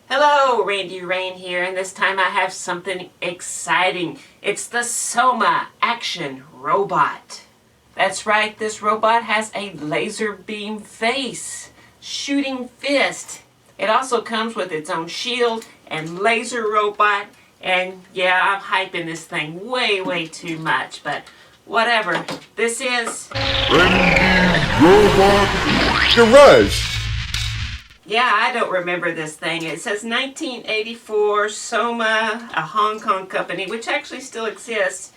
Hello, Randy Rain here, and this time I have something exciting. It's the SOMA Action Robot. That's right, this robot has a laser beam face, shooting fist. It also comes with its own shield and laser robot, and yeah, I'm hyping this thing way too much, but whatever. This is Randy Robot Garage. Yeah, I don't remember this thing. It says 1984 SOMA, a Hong Kong company, which actually still exists.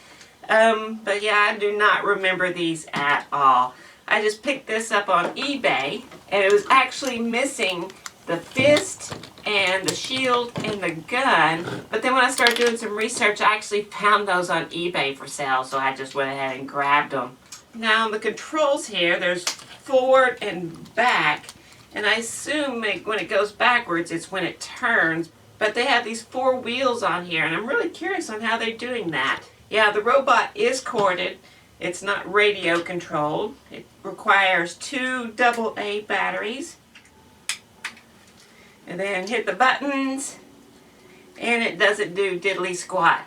But yeah, I do not remember these at all. I just picked this up on eBay, and it was actually missing the fist and the shield and the gun. But then when I started doing some research, I actually found those on eBay for sale, so I just went ahead and grabbed them. Now, on the controls here, there's forward and back. And I assume when it goes backwards, it's when it turns. But they have these 4 wheels on here, and I'm really curious on how they're doing that. Yeah, the robot is corded. It's not radio controlled. It requires 2 AA batteries. And then hit the buttons, and it doesn't do diddly squat.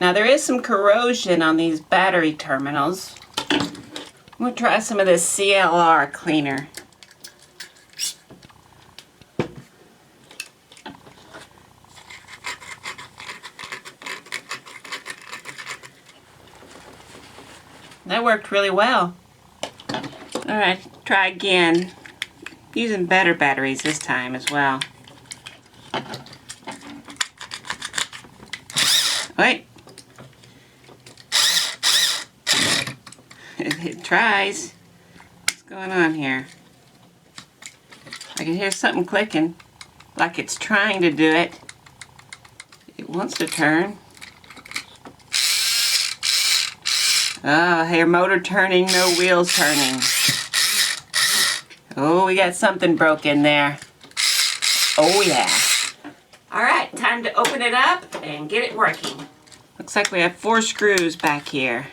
Now there is some corrosion on these battery terminals. I'm going to try some of this CLR cleaner. That worked really well. Alright, try again. Using better batteries this time as well. Wait. It tries. What's going on here? I can hear something clicking, like it's trying to do it. It wants to turn. Oh, I hear motor turning, no wheels turning. Oh, we got something broken there. Oh yeah. Alright, time to open it up and get it working. Looks like we have 4 screws back here.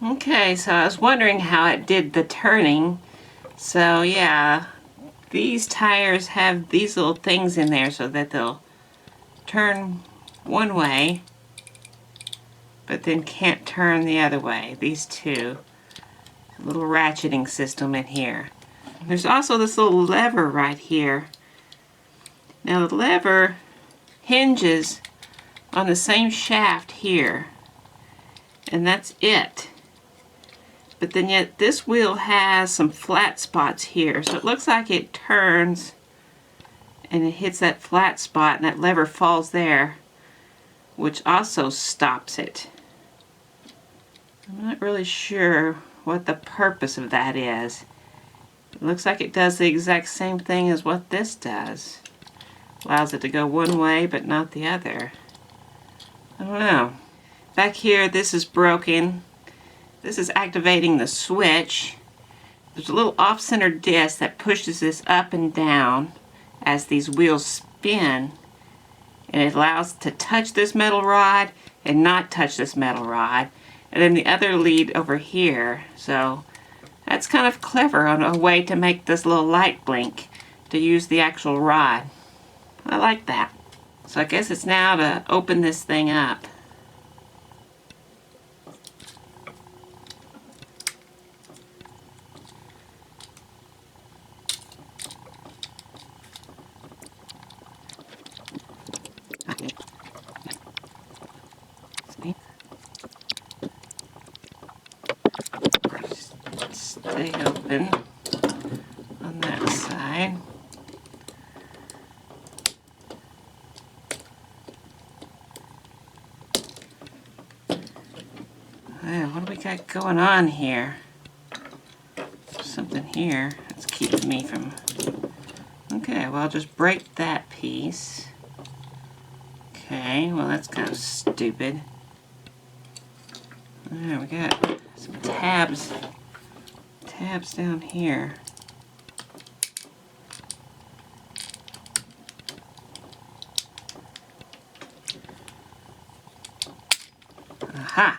Okay, so I was wondering how it did the turning. So yeah, these tires have these little things in there so that they'll turn one way, but then can't turn the other way. These two. A little ratcheting system in here. There's also this little lever right here. Now the lever hinges on the same shaft here, and that's it. But then yet this wheel has some flat spots here, so it looks like it turns and it hits that flat spot and that lever falls there, which also stops it. I'm not really sure what the purpose of that is. It looks like it does the exact same thing as what this does. Allows it to go one way but not the other. I don't know. Back here, this is broken. This is activating the switch. There's a little off-center disc that pushes this up and down as these wheels spin, and it allows to touch this metal rod and not touch this metal rod, and then the other lead over here. So that's kind of clever on a way to make this little light blink to use the actual rod. I like that. So I guess it's now to open this thing up. Stay open on that side. What do we got going on here? Something here that's keeping me from... Okay, well, I'll just break that piece. Okay, well, that's kind of stupid. There we got some tabs down here. Aha!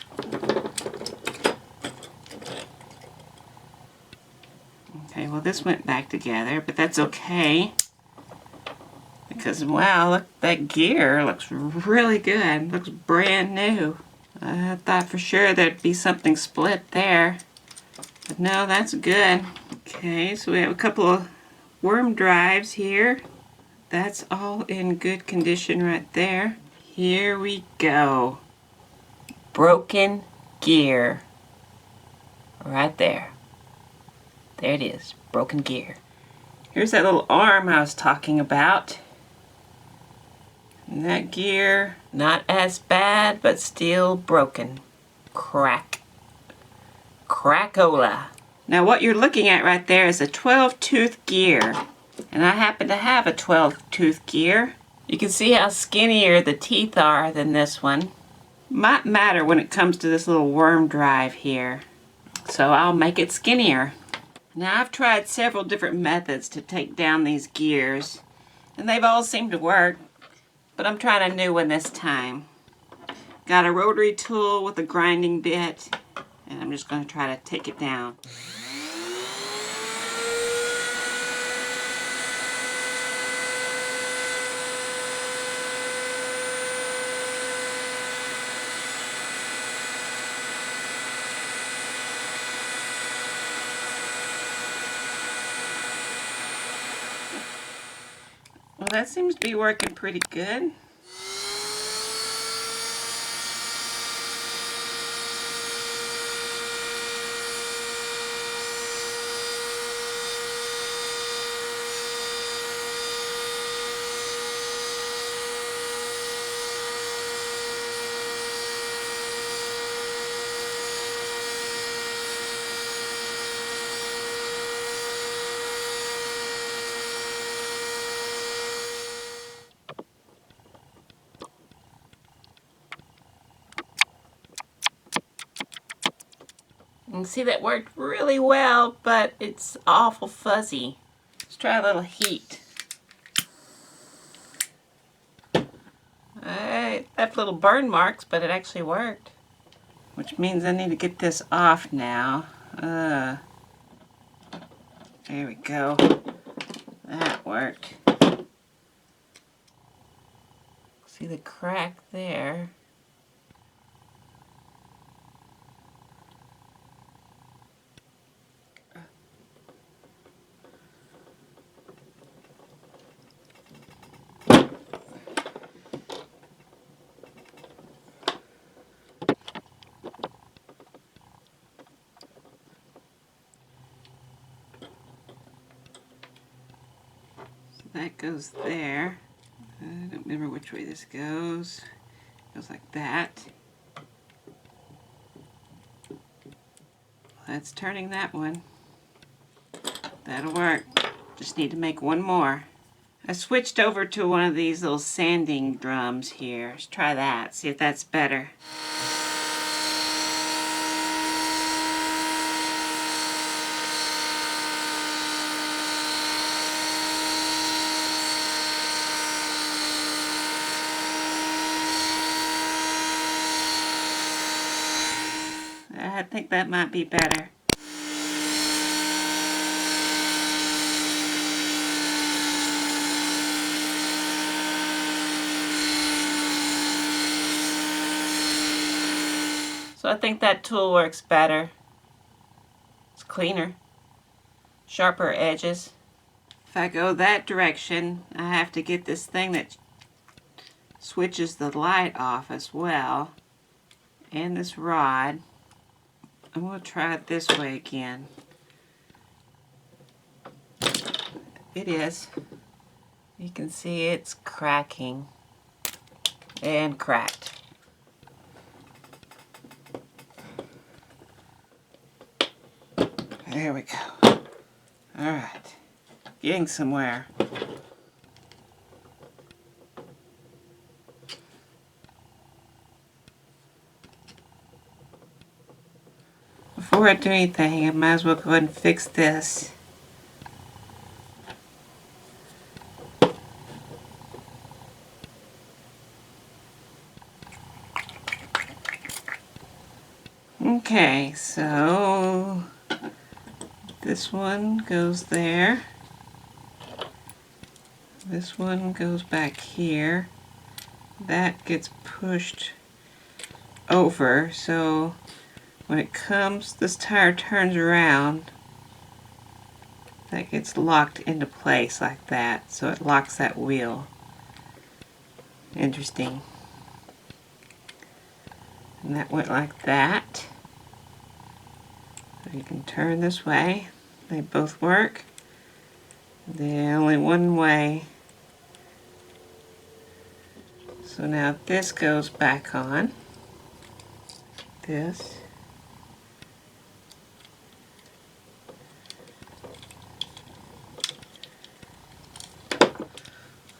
Okay, well this went back together, but that's okay. Because, wow, look, that gear looks really good. Looks brand new. I thought for sure there'd be something split there. But no, that's good. Okay, so we have a couple of worm drives here. That's all in good condition right there. Here we go. Broken gear. Right there. There it is. Broken gear. Here's that little arm I was talking about. And that gear, not as bad, but still broken. Crack. Crackola. Now what you're looking at right there is a 12-tooth gear. And I happen to have a 12-tooth gear. You can see how skinnier the teeth are than this one. Might matter when it comes to this little worm drive here. So I'll make it skinnier. Now I've tried several different methods to take down these gears. And they've all seemed to work. But I'm trying a new one this time. Got a rotary tool with a grinding bit. And I'm just going to try to take it down. Well, that seems to be working pretty good. You can see that worked really well, but it's awful fuzzy. Let's try a little heat. I left little burn marks, but it actually worked. Which means I need to get this off now. There we go. That worked. See the crack there? That goes there. I don't remember which way this goes. It goes like that. That's turning that one. That'll work. Just need to make one more. I switched over to one of these little sanding drums here. Let's try that, see if that's better. I think that might be better. So I think that tool works better. It's cleaner. Sharper edges. If I go that direction, I have to get this thing that switches the light off as well. And this rod. I'm going to try it this way again. It is. You can see it's cracking and cracked. There we go. Alright. Getting somewhere. Before I do anything, I might as well go ahead and fix this. Okay, so this one goes there. This one goes back here. That gets pushed over, so when it comes, this tire turns around, that gets locked into place like that, so it locks that wheel. Interesting. And that went like that. So you can turn this way. They both work. They're only one way. So now this goes back on. This.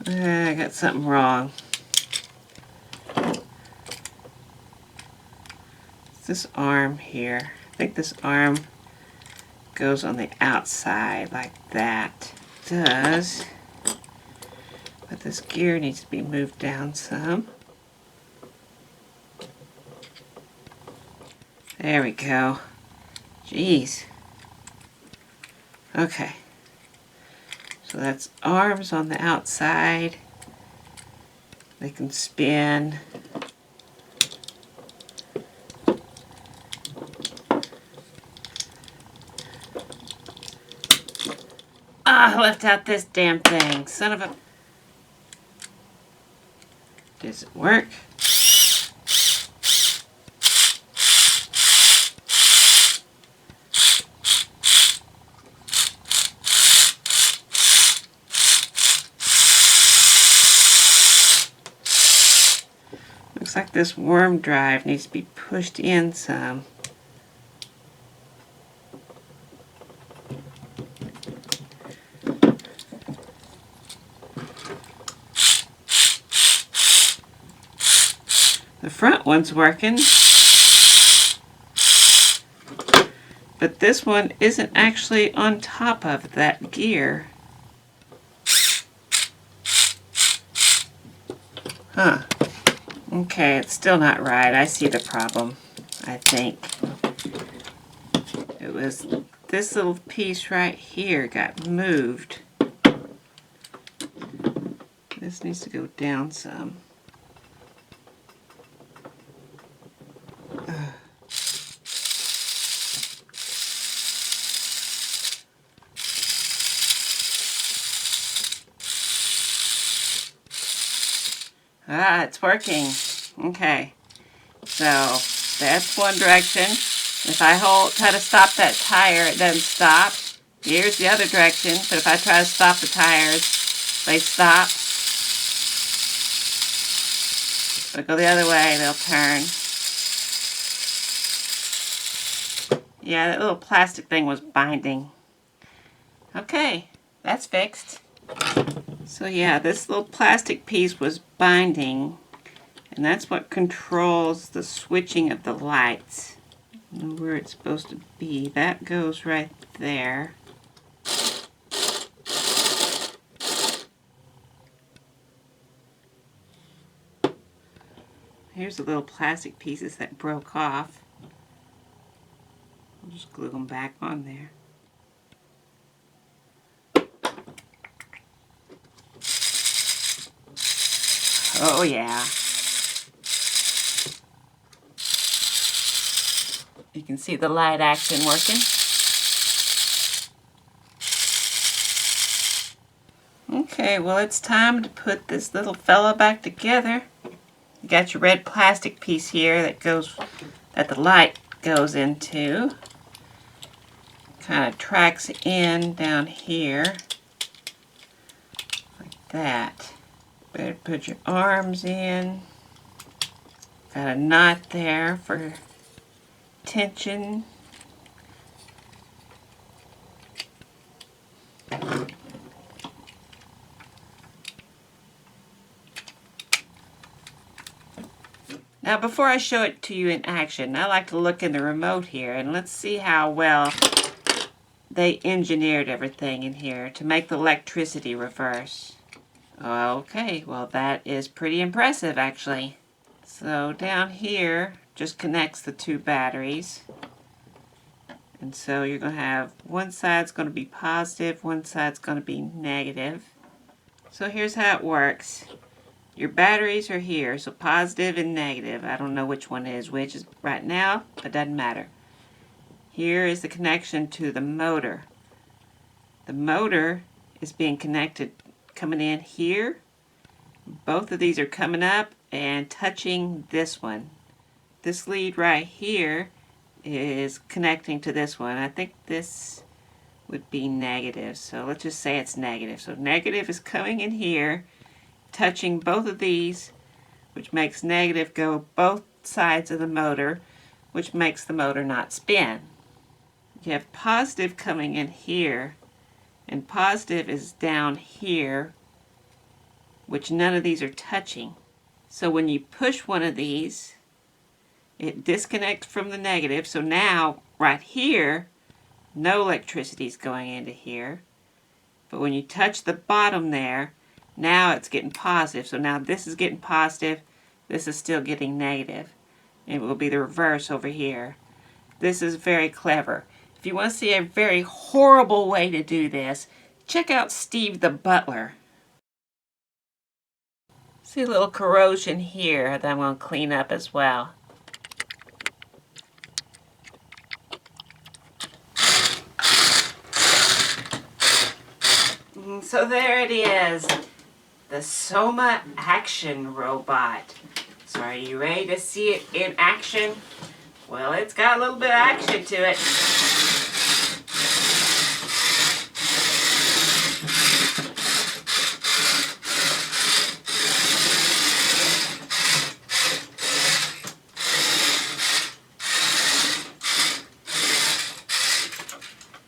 I got something wrong. It's this arm here. I think this arm goes on the outside like that. It does. But this gear needs to be moved down some. There we go. Jeez. Okay. So that's arms on the outside. They can spin. Ah, I left out this damn thing. Son of a... Does it work? Looks like this worm drive needs to be pushed in some. The front one's working, but this one isn't actually on top of that gear. Huh. Okay, it's still not right. I see the problem, I think. It was this little piece right here got moved. This needs to go down some. Ah, it's working. Okay. So, that's one direction. If I try to stop that tire, it doesn't stop. Here's the other direction, but if I try to stop the tires, they stop. If I go the other way, they'll turn. Yeah, that little plastic thing was binding. Okay, that's fixed. So yeah, this little plastic piece was binding, and that's what controls the switching of the lights. And where it's supposed to be, that goes right there. Here's the little plastic pieces that broke off. I'll just glue them back on there. Oh yeah. You can see the light action working. Okay, well it's time to put this little fella back together. You got your red plastic piece here that the light goes into. Kind of tracks in down here. Like that. Better put your arms in. Got a knot there for tension. Now before I show it to you in action, I like to look in the remote here and let's see how well they engineered everything in here to make the electricity reverse. Okay, well that is pretty impressive actually. So down here, just connects the two batteries. And so you're going to have one side's going to be positive, one side's going to be negative. So here's how it works. Your batteries are here, so positive and negative. I don't know which one is which right now, but it doesn't matter. Here is the connection to the motor. The motor is being connected, coming in here. Both of these are coming up and touching this one. This lead right here is connecting to this one. I think this would be negative, so let's just say it's negative. So negative is coming in here, touching both of these, which makes negative go both sides of the motor, which makes the motor not spin. You have positive coming in here, and positive is down here, which none of these are touching. So when you push one of these, it disconnects from the negative. So now, right here, no electricity is going into here. But when you touch the bottom there, now it's getting positive. So now this is getting positive, this is still getting negative. It will be the reverse over here. This is very clever. If you want to see a very horrible way to do this, check out Steve the Butler. See a little corrosion here that I'm going to clean up as well. So there it is, the SOMA Action Robot. So are you ready to see it in action? Well, it's got a little bit of action to it.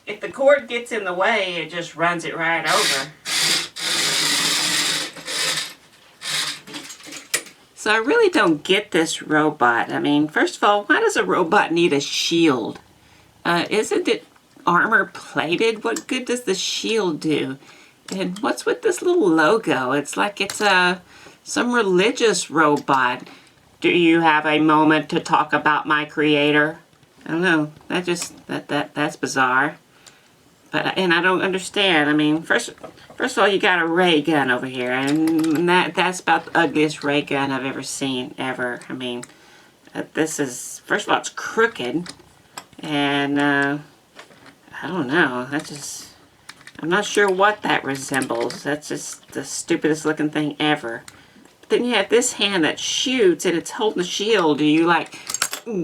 If the cord gets in the way, it just runs it right over. So I really don't get this robot. I mean, first of all, why does a robot need a shield? Isn't it armor plated? What good does the shield do? And what's with this little logo? It's like it's some religious robot. Do you have a moment to talk about my creator? I don't know. That's bizarre. And I don't understand. I mean, first of all, you got a ray gun over here, and that's about the ugliest ray gun I've ever seen, ever. I mean, this is, first of all, it's crooked, and I don't know. I'm not sure what that resembles. That's just the stupidest looking thing ever. But then you have this hand that shoots, and it's holding the shield. Do you, like,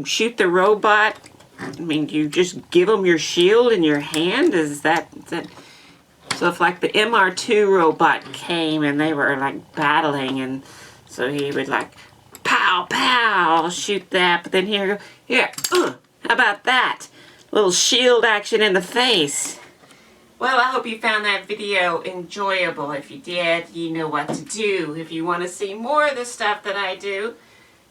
shoot the robot? I mean, do you just give them your shield in your hand? Is that... So if, like, the MR2 robot came and they were, like, battling, and so he would, like, pow, pow, shoot that, but then here, how about that? Little shield action in the face. Well, I hope you found that video enjoyable. If you did, you know what to do. If you want to see more of the stuff that I do,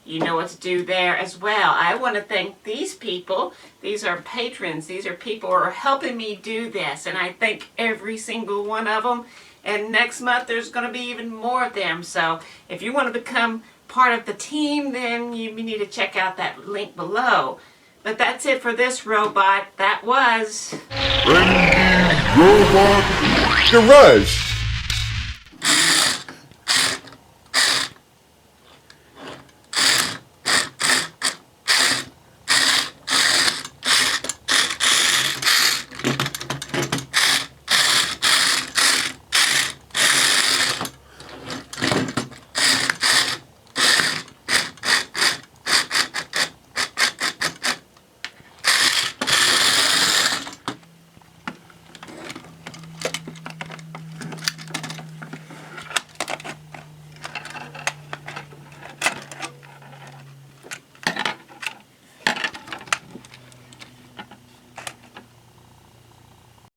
you know what to do there as well. I want to thank these people. These are patrons. These are people who are helping me do this. And I thank every single one of them. And next month there's going to be even more of them. So if you want to become part of the team, then you need to check out that link below. But that's it for this robot. That was... Randi Robot Garage.